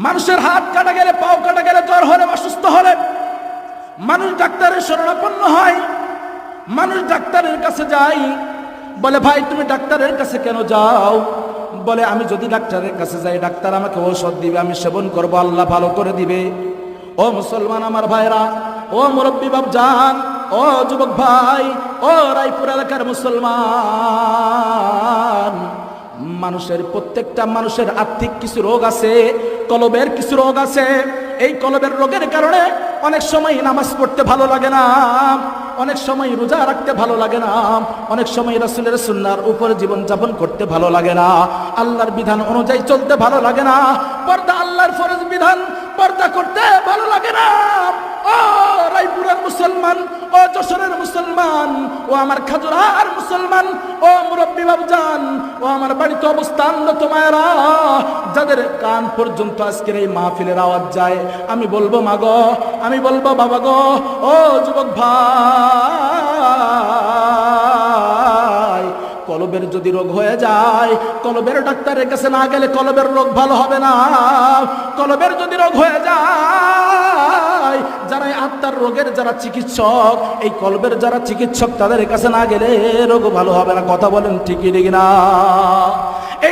মানুষের হাত কাটা গেলে, পাও কাটা গেলে, জ্বর হলে, অসুস্থ হলে মানুষ ডাক্তারের শরণাপন্ন হয়। মানুষ ডাক্তারের কাছে যায়, বলে ভাই তুমি ডাক্তারের কাছে কেন যাও? বলে আমি যদি ডাক্তারের কাছে যাই, ডাক্তার আমাকে ঔষধ দিবে, আমি সেবন করব, আল্লাহ ভালো করে দিবে। ও মুসলমান আমার ভাইরা, ও মুরব্বী বাপজান, ও যুবক ভাই, ও রায়পুর এলাকার মুসলমান, মানুষের প্রত্যেকটা মানুষের আর্থিক কিছু রোগ আছে, কলবের কিছু রোগ আছে। এই কলবের রোগের কারণে অনেক সময় নামাজ পড়তে ভালো লাগে না, অনেক সময় রোজা রাখতে ভালো লাগে না, অনেক সময় রাসূলের সুন্নাহর উপর জীবন যাপন করতে ভালো লাগে না, আল্লাহর বিধান অনুযায়ী চলতে ভালো লাগে না, পর্দা আল্লাহর ফরজ বিধান পর্দা করতে ভালো লাগে না। ও রায়পুরের মুসলমান, ও যশোরের মুসলমান, ও আমার খাজুরার মুসলমান, ও মুরব্বী বাবজান, ও আমার বাড়িতে অবস্থানরত মায়েরা, যাদের কান পর্যন্ত আজকের এই মাহফিলের আওয়াজ যায়, আমি বলবো মা গো, আমি বলবো বাবা গো, ও যুবক ভাই, কলবের যদি রোগ হয়ে যায়, কলবের ডাক্তারের কাছে না গেলে কলবের রোগ ভালো হবে না। কলবের যদি রোগ হয়ে যায়, যারা আত্মার রোগের যারা চিকিৎসক, এই কলবের যারা চিকিৎসক, তাদের কাছে না গেলে রোগ ভালো হবে না। কথা বলেন ঠিকই ঠিক না?